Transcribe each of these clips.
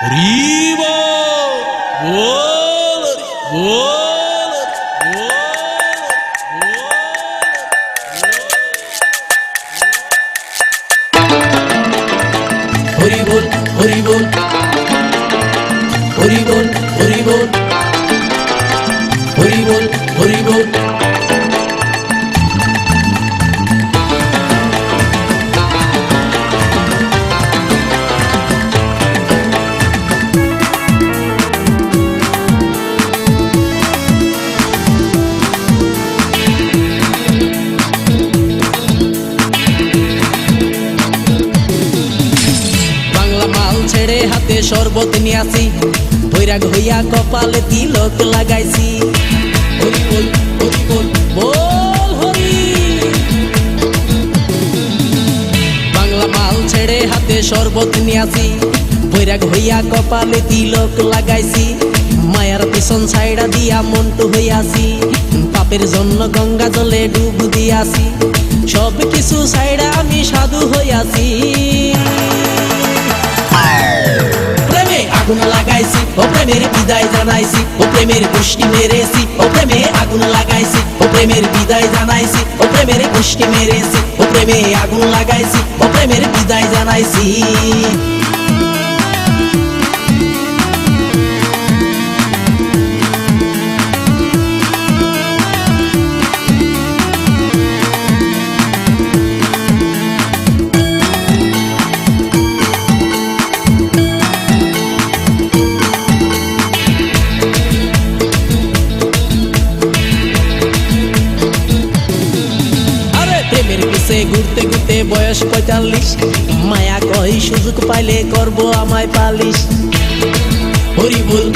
হরিবল বল বল হরিবল হরিবল হরিবল হরিবল হরিবল হরিবল ছেড়ে হাতে শরবত নিয়াছি বৈরাগ হইয়া কপালে তিলক লাগাইছি হরি বল হরি বল বল হরি বাংলা মাল ছেড়ে হাতে শরবত নিয়াছি বৈরাগ হইয়া কপালে তিলক লাগাইছি মায়ার পিছন ছাইড়া দিয়া মন্টু হইয়াছি পাপের জন্য গঙ্গা জলে ডুব দিয়াছি সব কিছু ছাইড়া আমি সাধু হইয়াছি আগুন লাগাইছি ও প্রেমের বিদায় জানাইছি ও প্রেমের গোষ্ঠী মেরেছি ও প্রেমে আগুন লাগাইছি ও প্রেমের বিদায় জানাইছি ও প্রেমের গোষ্ঠী মেরেছি ও প্রেমে আগুন লাগাইছি ও প্রেমের বিদায় জানাইছি ঘুরতে ঘুরতে বয়স ৪৫ মায়া কই সুযোগ পাইলে করব আমায় পালিশ হরি বল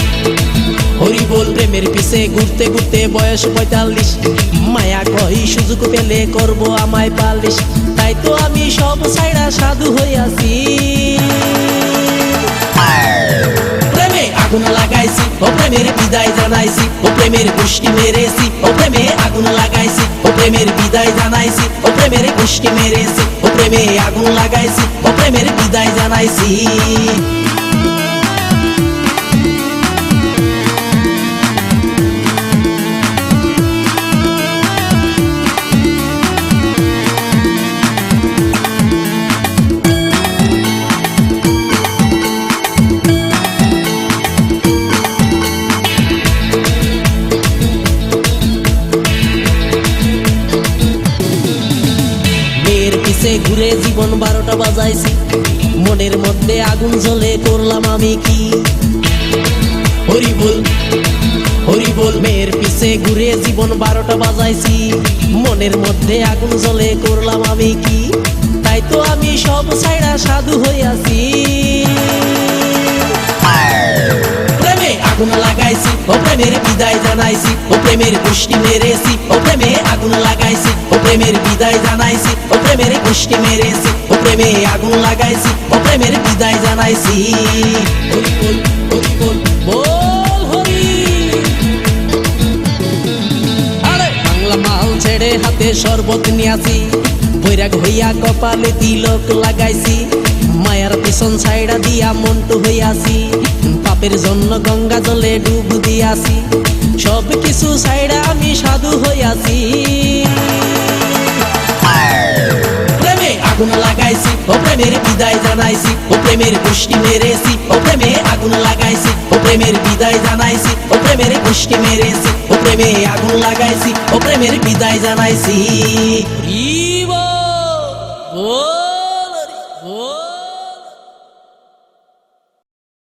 হরি বল প্রেমের পিছে ঘুরতে ঘুরতে বয়স ৪৫ মায়া কই সুযোগ পেলে করব আমায় পালিশ তাই তো আমি সব ছাইড়া সাধু হইয়াছি প্রেমে আগুন লাগাইছি ও প্রেমের বিদায় জানাইছি ও প্রেমের গোষ্ঠী মেরেছি ও প্রেমে আগুন লাগাইছি ও প্রেমের বিদায় জানাইছি ও প্রেমের গোষ্ঠী মেরেছি ও প্রেমে আগুন লাগাইছি ও প্রেমের বিদায় জানাইছি ঘুরে জীবন ১২টা বাজাইছি মনের মধ্যে আগুন জ্বলে করলাম আমি কি হরি বল হরি বল মেয়ের পিছে ঘুরে জীবন ১২টা বাজাইছি মনের মধ্যে আগুন জ্বলে করলাম আমি কি তাই তো আমি সব ছাইড়া সাধু হইয়াছি প্রেমে আগুন লাগাইছি ও প্রেমের বিদায় জানাইছি ও প্রেমের গোষ্ঠী মেরেছি ও প্রেমে আগুন লাগাইছি ও প্রেমের বিদায় জানাইছি ও প্রেমের গোষ্ঠী মেরেছি ও প্রেমে আগুন লাগাইছি ও প্রেমের বিদায় জানাইছি হরি বল হরি বল বল হরি আরে বাংলা মাল ছেড়ে হাতে শরবত নিয়াছি বৈরাগ হইয়া কপালে তিলক লাগাইছি মায়ার পিছন ছাইড়া দিয়া মন্টু হইয়াছি পাপের জন্য গঙ্গা জলে ডুব দিয়াছি সব কিছু ছাইড়া আমি সাধু হইয়াছি প্রেমে আগুন লাগাইছি ও প্রেমের বিদায় জানাইছি ও প্রেমের গোষ্ঠী মেরেছি ও প্রেমে আগুন লাগাইছি ও প্রেমের বিদায় জানাইছি ও প্রেমের গোষ্ঠী মেরেছি ও প্রেমে আগুন লাগাইছি ও প্রেমের বিদায় জানাইছি হরিবল